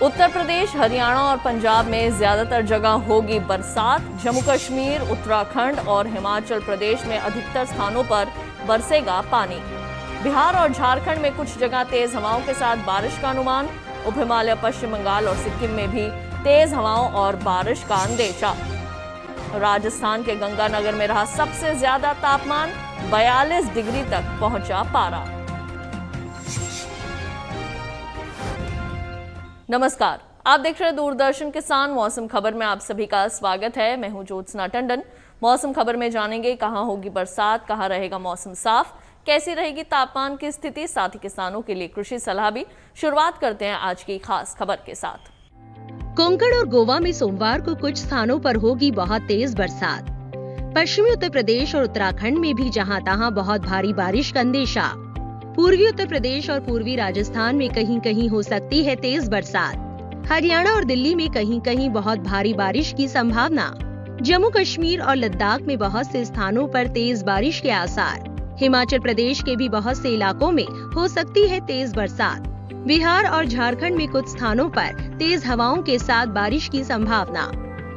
उत्तर प्रदेश, हरियाणा और पंजाब में ज्यादातर जगह होगी बरसात। जम्मू कश्मीर, उत्तराखंड और हिमाचल प्रदेश में अधिकतर स्थानों पर बरसेगा पानी। बिहार और झारखंड में कुछ जगह तेज हवाओं के साथ बारिश का अनुमान। उप हिमालय, पश्चिम बंगाल और सिक्किम में भी तेज हवाओं और बारिश का अंदेशा। राजस्थान के गंगानगर में रहा सबसे ज्यादा तापमान, 42 डिग्री तक पहुंचा पारा। नमस्कार, आप देख रहे हैं दूरदर्शन किसान। मौसम खबर में आप सभी का स्वागत है। मैं हूं ज्योत्सना टंडन। मौसम खबर में जानेंगे कहां होगी बरसात, कहां रहेगा मौसम साफ, कैसी रहेगी तापमान की स्थिति, साथ ही किसानों के लिए कृषि सलाह भी। शुरुआत करते हैं आज की खास खबर के साथ। कोंकण और गोवा में सोमवार को कुछ स्थानों पर होगी बहुत तेज बरसात। पश्चिमी उत्तर प्रदेश और उत्तराखंड में भी जहां तहां बहुत भारी बारिश का अंदेशा। पूर्वी उत्तर प्रदेश और पूर्वी राजस्थान में कहीं कहीं हो सकती है तेज बरसात। हरियाणा और दिल्ली में कहीं कहीं बहुत भारी बारिश की संभावना। जम्मू कश्मीर और लद्दाख में बहुत से स्थानों पर तेज बारिश के आसार। हिमाचल प्रदेश के भी बहुत से इलाकों में हो सकती है तेज बरसात। बिहार और झारखंड में कुछ स्थानों पर तेज हवाओं के साथ बारिश की संभावना।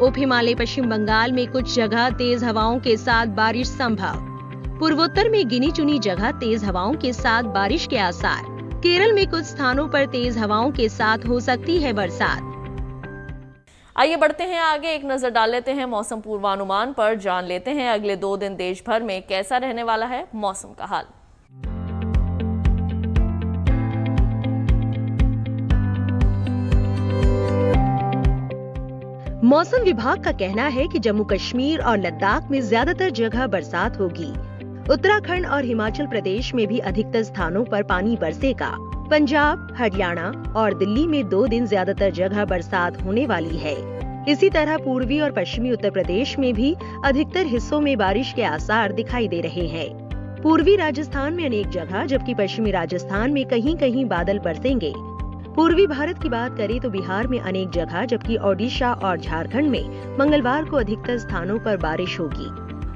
उप हिमालय, पश्चिम बंगाल में कुछ जगह तेज हवाओं के साथ बारिश संभव। पूर्वोत्तर में गिनी चुनी जगह तेज हवाओं के साथ बारिश के आसार। केरल में कुछ स्थानों पर तेज हवाओं के साथ हो सकती है बरसात। आइए बढ़ते हैं आगे, एक नजर डाल लेते हैं मौसम पूर्वानुमान पर। जान लेते हैं अगले 2 दिन देश भर में कैसा रहने वाला है मौसम का हाल। मौसम विभाग का कहना है कि जम्मू कश्मीर और लद्दाख में ज्यादातर जगह बरसात होगी। उत्तराखंड और हिमाचल प्रदेश में भी अधिकतर स्थानों पर पानी बरसेगा। पंजाब, हरियाणा और दिल्ली में 2 दिन ज्यादातर जगह बरसात होने वाली है। इसी तरह पूर्वी और पश्चिमी उत्तर प्रदेश में भी अधिकतर हिस्सों में बारिश के आसार दिखाई दे रहे हैं। पूर्वी राजस्थान में अनेक जगह, जबकि पश्चिमी राजस्थान में कहीं कहीं बादल बरसेंगे। पूर्वी भारत की बात करें तो बिहार में अनेक जगह, जबकि ओडिशा और झारखंड में मंगलवार को अधिकतर स्थानों पर बारिश होगी।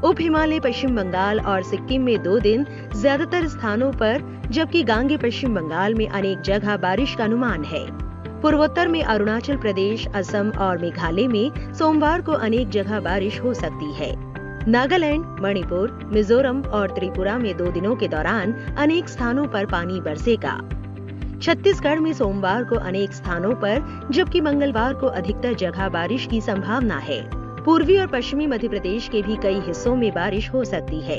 उप हिमालय, पश्चिम बंगाल और सिक्किम में 2 दिन ज्यादातर स्थानों पर, जबकि गांगे पश्चिम बंगाल में अनेक जगह बारिश का अनुमान है। पूर्वोत्तर में अरुणाचल प्रदेश, असम और मेघालय में सोमवार को अनेक जगह बारिश हो सकती है। नागालैंड, मणिपुर, मिजोरम और त्रिपुरा में 2 दिनों के दौरान अनेक स्थानों पर पानी बरसेगा। छत्तीसगढ़ में सोमवार को अनेक स्थानों पर, जबकि मंगलवार को अधिकतर जगह बारिश की संभावना है। पूर्वी और पश्चिमी मध्य प्रदेश के भी कई हिस्सों में बारिश हो सकती है।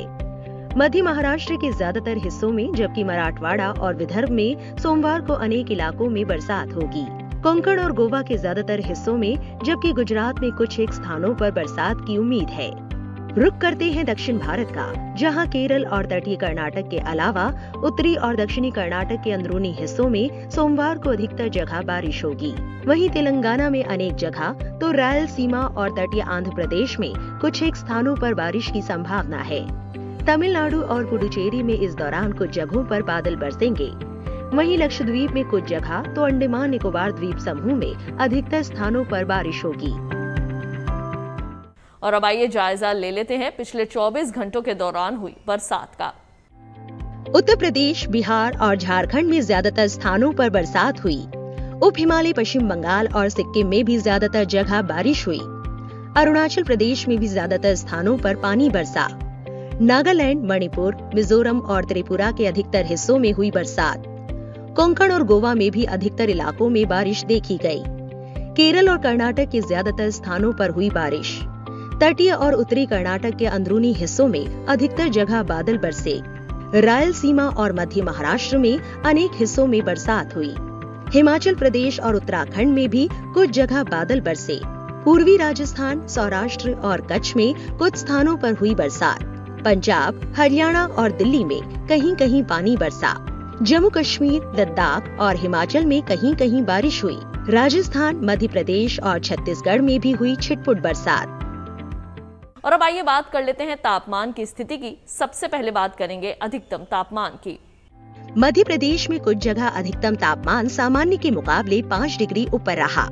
मध्य महाराष्ट्र के ज्यादातर हिस्सों में, जबकि मराठवाड़ा और विदर्भ में सोमवार को अनेक इलाकों में बरसात होगी। कोंकण और गोवा के ज्यादातर हिस्सों में, जबकि गुजरात में कुछ एक स्थानों पर बरसात की उम्मीद है। रुख करते हैं दक्षिण भारत का, जहां केरल और तटीय कर्नाटक के अलावा उत्तरी और दक्षिणी कर्नाटक के अंदरूनी हिस्सों में सोमवार को अधिकतर जगह बारिश होगी। वहीं तेलंगाना में अनेक जगह, तो रायलसीमा और तटीय आंध्र प्रदेश में कुछ एक स्थानों पर बारिश की संभावना है। तमिलनाडु और पुडुचेरी में इस दौरान कुछ जगहों पर बादल बरसेंगे। वहीं लक्षद्वीप में कुछ जगह, तो अंडमान निकोबार द्वीप समूह में अधिकतर स्थानों पर बारिश होगी। और अब आइए जायजा ले लेते हैं पिछले 24 घंटों के दौरान हुई बरसात का। उत्तर प्रदेश, बिहार और झारखंड में ज्यादातर स्थानों पर बरसात हुई। उप हिमालय, पश्चिम बंगाल और सिक्किम में भी ज्यादातर जगह बारिश हुई। अरुणाचल प्रदेश में भी ज्यादातर स्थानों पर पानी बरसा। नागालैंड, मणिपुर, मिजोरम और त्रिपुरा के अधिकतर हिस्सों में हुई बरसात। कोंकण और गोवा में भी अधिकतर इलाकों में बारिश देखी गई। केरल और कर्नाटक के ज्यादातर स्थानों पर हुई बारिश। तटीय और उत्तरी कर्नाटक के अंदरूनी हिस्सों में अधिकतर जगह बादल बरसे। रायलसीमा और मध्य महाराष्ट्र में अनेक हिस्सों में बरसात हुई। हिमाचल प्रदेश और उत्तराखंड में भी कुछ जगह बादल बरसे। पूर्वी राजस्थान, सौराष्ट्र और कच्छ में कुछ स्थानों पर हुई बरसात। पंजाब, हरियाणा और दिल्ली में कहीं कहीं पानी बरसा। जम्मू कश्मीर, लद्दाख और हिमाचल में कहीं कहीं बारिश हुई। राजस्थान, मध्य प्रदेश और छत्तीसगढ़ में भी हुई छिटपुट बरसात। और अब आइए बात कर लेते हैं तापमान की स्थिति की। सबसे पहले बात करेंगे अधिकतम तापमान की। मध्य प्रदेश में कुछ जगह अधिकतम तापमान सामान्य के मुकाबले 5 डिग्री ऊपर रहा।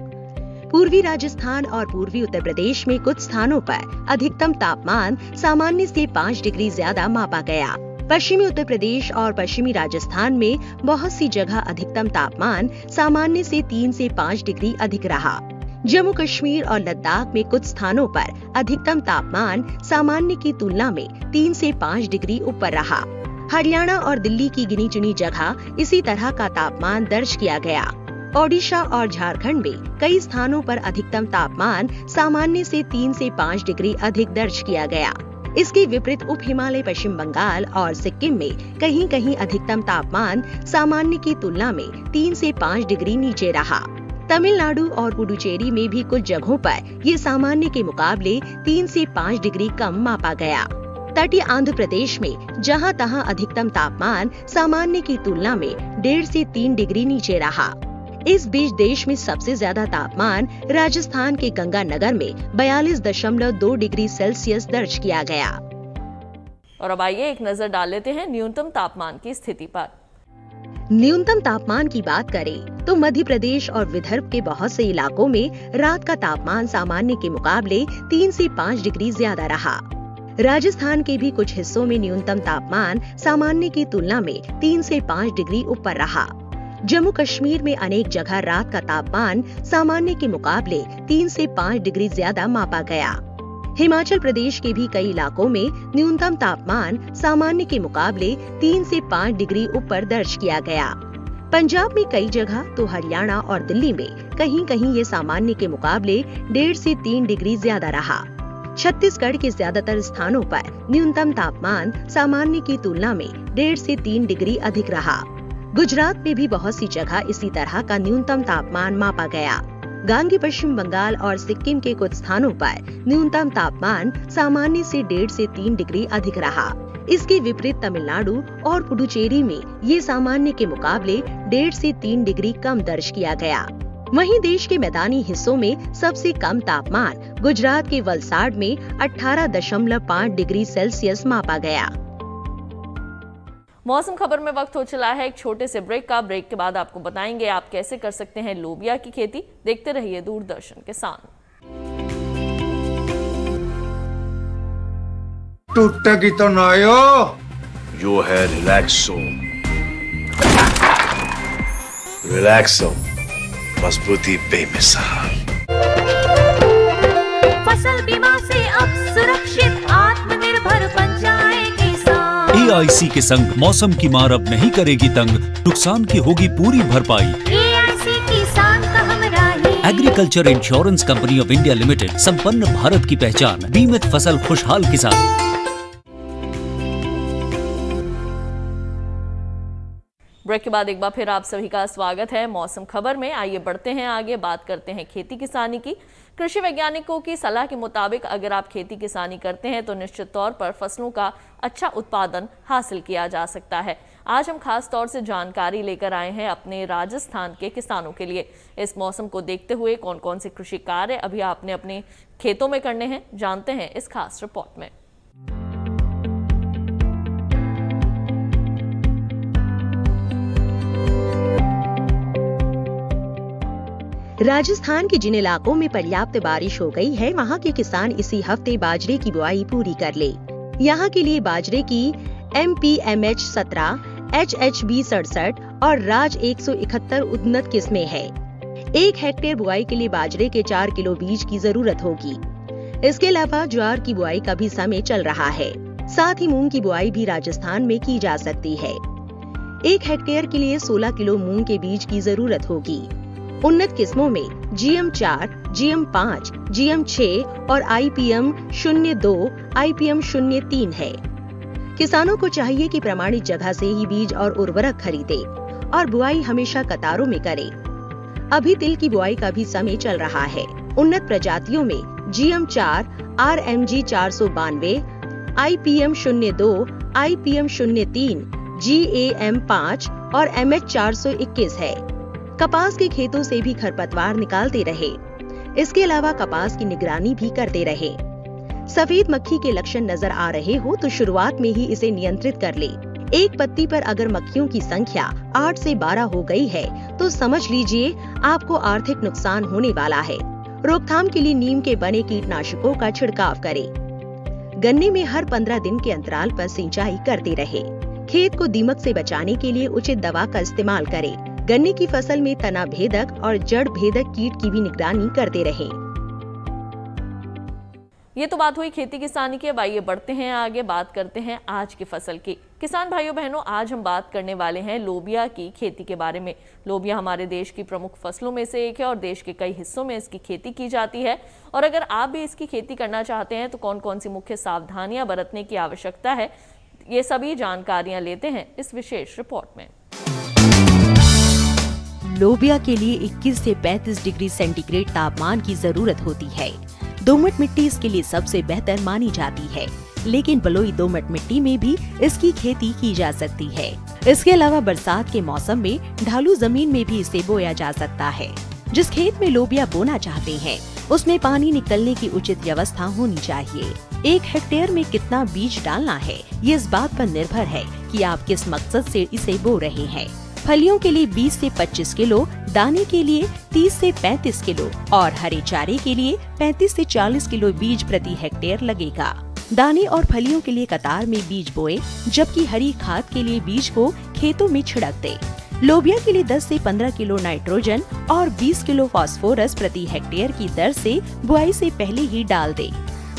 पूर्वी राजस्थान और पूर्वी उत्तर प्रदेश में कुछ स्थानों पर अधिकतम तापमान सामान्य से 5 डिग्री ज्यादा मापा गया। पश्चिमी उत्तर प्रदेश और पश्चिमी राजस्थान में बहुत सी जगह अधिकतम तापमान सामान्य से 3 से 5 डिग्री अधिक रहा। जम्मू कश्मीर और लद्दाख में कुछ स्थानों पर अधिकतम तापमान सामान्य की तुलना में 3 से 5 डिग्री ऊपर रहा। हरियाणा और दिल्ली की गिनी चुनी जगह इसी तरह का तापमान दर्ज किया गया। ओडिशा और झारखंड में कई स्थानों पर अधिकतम तापमान सामान्य से 3 से 5 डिग्री अधिक दर्ज किया गया। इसके विपरीत उप हिमालय पश्चिम बंगाल और सिक्किम में कहीं कहीं अधिकतम तापमान सामान्य की तुलना में 3 से 5 डिग्री नीचे रहा। तमिलनाडु और पुडुचेरी में भी कुछ जगहों पर ये सामान्य के मुकाबले 3 से 5 डिग्री कम मापा गया। तटीय आंध्र प्रदेश में जहां तहां अधिकतम तापमान सामान्य की तुलना में 1.5 से 3 डिग्री नीचे रहा। इस बीच देश में सबसे ज्यादा तापमान राजस्थान के गंगानगर में 42.2 डिग्री सेल्सियस दर्ज किया गया। और अब आइए एक नजर डाल लेते हैं न्यूनतम तापमान की स्थिति पर। न्यूनतम तापमान की बात करें तो मध्य प्रदेश और विदर्भ के बहुत से इलाकों में रात का तापमान सामान्य के मुकाबले 3 से 5 डिग्री ज्यादा रहा। राजस्थान के भी कुछ हिस्सों में न्यूनतम तापमान सामान्य की तुलना में 3 से 5 डिग्री ऊपर रहा। जम्मू कश्मीर में अनेक जगह रात का तापमान सामान्य के मुकाबले 3 से 5 डिग्री ज्यादा मापा गया। हिमाचल प्रदेश के भी कई इलाकों में न्यूनतम तापमान सामान्य के मुकाबले 3 से 5 डिग्री ऊपर दर्ज किया गया। पंजाब में कई जगह तो हरियाणा और दिल्ली में कहीं कहीं ये सामान्य के मुकाबले 1.5 से 3 डिग्री ज्यादा रहा। छत्तीसगढ़ के ज्यादातर स्थानों पर न्यूनतम तापमान सामान्य की तुलना में 1.5 से 3 डिग्री अधिक रहा। गुजरात में भी बहुत सी जगह इसी तरह का न्यूनतम तापमान मापा गया। गांगी पश्चिम बंगाल और सिक्किम के कुछ स्थानों पर न्यूनतम तापमान सामान्य से 1.5 से 3 डिग्री अधिक रहा। इसके विपरीत तमिलनाडु और पुडुचेरी में ये सामान्य के मुकाबले 1.5 से 3 डिग्री कम दर्ज किया गया। वहीं देश के मैदानी हिस्सों में सबसे कम तापमान गुजरात के वलसाड में 18.5 डिग्री सेल्सियस मापा गया। मौसम खबर में वक्त हो चला है एक छोटे से ब्रेक का। ब्रेक के बाद आपको बताएंगे आप कैसे कर सकते हैं लोबिया की खेती। देखते रहिए दूरदर्शन किसान। टूटेगी तो ना यो है रिलैक्सो। रिलैक्सो मजबूती बेमिसाल। फसल बीमा से अब सुरक्षित आत्मनिर्भर बन जाए किसान। AIC के संग मौसम की मार अब नहीं करेगी तंग, नुकसान की होगी पूरी भरपाई। AIC किसान का हमराही। Agriculture insurance company of India limited, संपन्न भारत की पहचान, बीमित फसल खुशहाल किसान। ब्रेक के बाद एक बार फिर आप सभी का स्वागत है मौसम खबर में। आइए बढ़ते हैं आगे, बात करते हैं खेती किसानी की। कृषि वैज्ञानिकों की सलाह के मुताबिक अगर आप खेती किसानी करते हैं तो निश्चित तौर पर फसलों का अच्छा उत्पादन हासिल किया जा सकता है। आज हम खास तौर से जानकारी लेकर आए हैं अपने राजस्थान के किसानों के लिए। इस मौसम को देखते हुए कौन कौन से कृषि कार्य अभी आपने अपने खेतों में करने हैं, जानते हैं इस खास रिपोर्ट में। राजस्थान के जिन इलाकों में पर्याप्त बारिश हो गई है, वहां के किसान इसी हफ्ते बाजरे की बुआई पूरी कर ले। यहां के लिए बाजरे की MPMH 17, HHB 67 और राज 171 उन्नत किस्में हैं। 1 हेक्टेयर बुआई के लिए बाजरे के 4 किलो बीज की जरूरत होगी। इसके अलावा ज्वार की बुआई का भी समय चल रहा है। साथ ही मूंग की बुआई भी राजस्थान में की जा सकती है। 1 हेक्टेयर के लिए 16 किलो मूंग के बीज की जरूरत होगी। उन्नत किस्मों में GM 4, GM 5, GM 6 और IPM 02, IPM 03 है। किसानों को चाहिए कि प्रमाणित जगह से ही बीज और उर्वरक खरीदे और बुआई हमेशा कतारों में करें। अभी तिल की बुआई का भी समय चल रहा है। उन्नत प्रजातियों में GM 4, RMG 492, IPM 02, IPM 03, GAM 5 और MH 421 है। कपास के खेतों से भी खरपतवार निकालते रहे। इसके अलावा कपास की निगरानी भी करते रहे। सफेद मक्खी के लक्षण नजर आ रहे हो तो शुरुआत में ही इसे नियंत्रित कर ले। एक पत्ती पर अगर मक्खियों की संख्या 8 से 12 हो गई है तो समझ लीजिए आपको आर्थिक नुकसान होने वाला है। रोकथाम के लिए नीम के बने कीटनाशकों का छिड़काव करें। गन्ने में हर 15 दिन के अंतराल पर सिंचाई करते रहे। खेत को दीमक से बचाने के लिए उचित दवा का इस्तेमाल करें। गन्ने की फसल में तना भेदक और जड़ भेदक कीट की भी निगरानी करते रहें। ये तो बात हुई खेती किसानी की। अब आइए बढ़ते हैं आगे, बात करते हैं आज की फसल की। किसान भाइयों बहनों, आज हम बात करने वाले हैं लोबिया की खेती के बारे में। लोबिया हमारे देश की प्रमुख फसलों में से एक है और देश के कई हिस्सों में इसकी खेती की जाती है। और अगर आप भी इसकी खेती करना चाहते हैं तो कौन कौन सी मुख्य सावधानियां बरतने की आवश्यकता है, ये सभी जानकारियां लेते हैं इस विशेष रिपोर्ट में। लोबिया के लिए 21 से 35 डिग्री सेंटीग्रेड तापमान की जरूरत होती है। दोमट मिट्टी इसके लिए सबसे बेहतर मानी जाती है, लेकिन बलुई दोमट मिट्टी में भी इसकी खेती की जा सकती है। इसके अलावा बरसात के मौसम में ढालू जमीन में भी इसे बोया जा सकता है। जिस खेत में लोबिया बोना चाहते हैं, उसमें पानी निकलने की उचित व्यवस्था होनी चाहिए। 1 हेक्टेयर में कितना बीज डालना है, ये इस बात पर निर्भर है कि आप किस मकसद से इसे बो रहे हैं। फलियों के लिए 20 से 25 किलो, दाने के लिए 30 से 35 किलो और हरे चारे के लिए 35 से 40 किलो बीज प्रति हेक्टेयर लगेगा। दाने और फलियों के लिए कतार में बीज बोए, जबकि हरी खाद के लिए बीज को खेतों में छिड़क दे। लोबिया के लिए 10 से 15 किलो नाइट्रोजन और 20 किलो फास्फोरस प्रति हेक्टेयर की दर से बुआई से पहले ही डाल दे।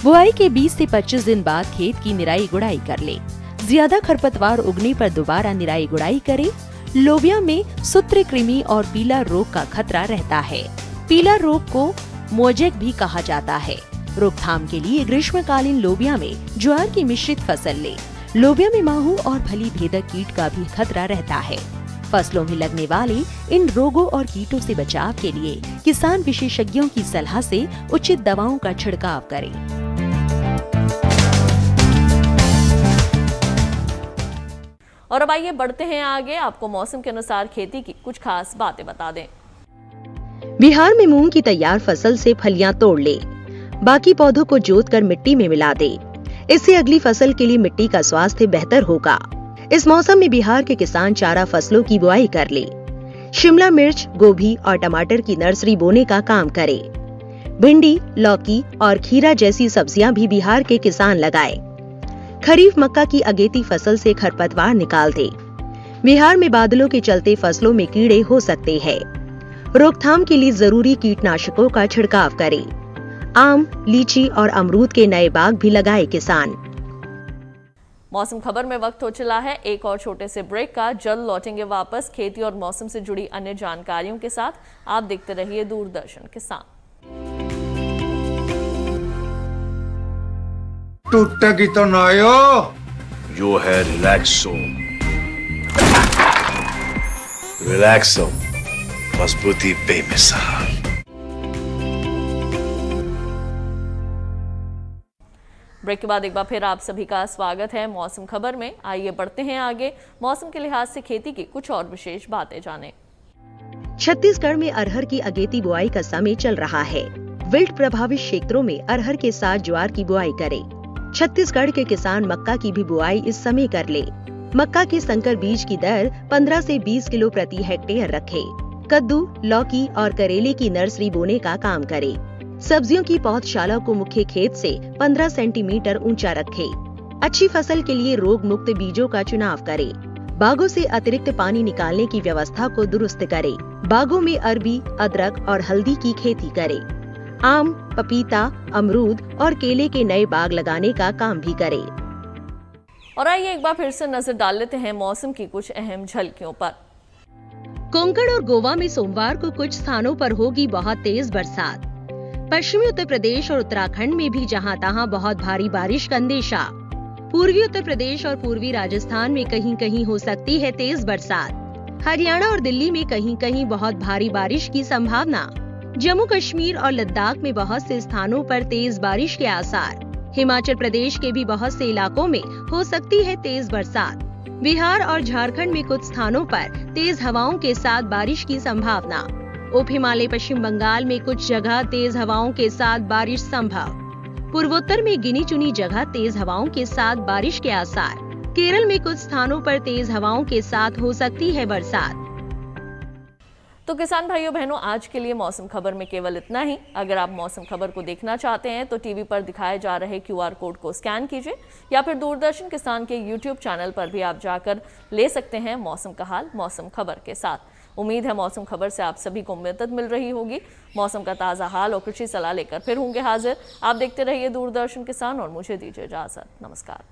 बुआई के 20 से 25 दिन बाद खेत की निराई गुड़ाई कर ले। ज्यादा खरपतवार उगने पर दोबारा निराई गुड़ाई करे। लोबिया में सूत्रकृमि और पीला रोग का खतरा रहता है। पीला रोग को मोजेक भी कहा जाता है। रोकथाम के लिए ग्रीष्मकालीन लोबिया में ज्वार की मिश्रित फसल ले। लोबिया में माहू और फली भेदक कीट का भी खतरा रहता है। फसलों में लगने वाले इन रोगों और कीटों से बचाव के लिए किसान विशेषज्ञों की सलाह से उचित दवाओं का छिड़काव करें। और अब आइए बढ़ते हैं आगे, आपको मौसम के अनुसार खेती की कुछ खास बातें बता दें। बिहार में मूंग की तैयार फसल से फलियां तोड़ ले। बाकी पौधों को जोतकर मिट्टी में मिला दे। इससे अगली फसल के लिए मिट्टी का स्वास्थ्य बेहतर होगा। इस मौसम में बिहार के किसान चारा फसलों की बुआई कर ले। शिमला मिर्च, गोभी और टमाटर की नर्सरी बोने का काम करे। भिंडी, लौकी और खीरा जैसी सब्जियां भी बिहार के किसान लगाए। खरीफ मक्का की अगेती फसल से खरपतवार निकाल दे। बिहार में बादलों के चलते फसलों में कीड़े हो सकते हैं। रोकथाम के लिए जरूरी कीटनाशकों का छिड़काव करें। आम, लीची और अमरूद के नए बाग भी लगाए किसान। मौसम खबर में वक्त हो चला है एक और छोटे से ब्रेक का। जल्द लौटेंगे वापस खेती और मौसम से जुड़ी अन्य जानकारियों के साथ। आप देखते रहिए दूरदर्शन किसान। टूटेगी तो ना यो है रिलैक्सो। रिलैक्सो, मजबूती बेमिसाल। ब्रेक के बाद एक बार फिर आप सभी का स्वागत है मौसम खबर में। आइए बढ़ते हैं आगे, मौसम के लिहाज से खेती की कुछ और विशेष बातें जानें। छत्तीसगढ़ में अरहर की अगेती बुआई का समय चल रहा है। विल्ट प्रभावित क्षेत्रों में अरहर के साथ ज्वार की बुआई करें। छत्तीसगढ़ के किसान मक्का की भी बुआई इस समय कर ले। मक्का के संकर बीज की दर 15 से 20 किलो प्रति हेक्टेयर रखे। कद्दू, लौकी और करेले की नर्सरी बोने का काम करे। सब्जियों की पौधशाला को मुख्य खेत से 15 सेंटीमीटर ऊंचा रखे। अच्छी फसल के लिए रोग मुक्त बीजों का चुनाव करे। बागों से अतिरिक्त पानी निकालने की व्यवस्था को दुरुस्त करे। बागों में अरबी, अदरक और हल्दी की खेती करे। आम, पपीता, अमरूद और केले के नए बाग लगाने का काम भी करे। और आइए एक बार फिर से नजर डाल लेते हैं मौसम की कुछ अहम झलकियों पर। कोंकण और गोवा में सोमवार को कुछ स्थानों पर होगी बहुत तेज बरसात। पश्चिमी उत्तर प्रदेश और उत्तराखंड में भी जहां तहां बहुत भारी बारिश का अंदेशा। पूर्वी उत्तर प्रदेश और पूर्वी राजस्थान में कहीं कहीं हो सकती है तेज बरसात। हरियाणा और दिल्ली में कहीं कहीं बहुत भारी बारिश की संभावना। जम्मू कश्मीर और लद्दाख में बहुत से स्थानों पर तेज बारिश के आसार। हिमाचल प्रदेश के भी बहुत से इलाकों में हो सकती है तेज बरसात। बिहार और झारखंड में कुछ स्थानों पर तेज हवाओं के साथ बारिश की संभावना। उप हिमालय पश्चिम बंगाल में कुछ जगह तेज हवाओं के साथ बारिश संभव। पूर्वोत्तर में गिनी चुनी जगह तेज हवाओं के साथ बारिश के आसार। केरल में कुछ स्थानों पर तेज हवाओं के साथ हो सकती है बरसात। तो किसान भाइयों बहनों, आज के लिए मौसम खबर में केवल इतना ही। अगर आप मौसम खबर को देखना चाहते हैं तो टीवी पर दिखाए जा रहे QR कोड को स्कैन कीजिए या फिर दूरदर्शन किसान के YouTube चैनल पर भी आप जाकर ले सकते हैं मौसम का हाल मौसम खबर के साथ। उम्मीद है मौसम खबर से आप सभी को मदद मिल रही होगी। मौसम का ताज़ा हाल और कृषि सलाह लेकर फिर होंगे हाजिर। आप देखते रहिए दूरदर्शन किसान और मुझे दीजिए इजाजत। नमस्कार।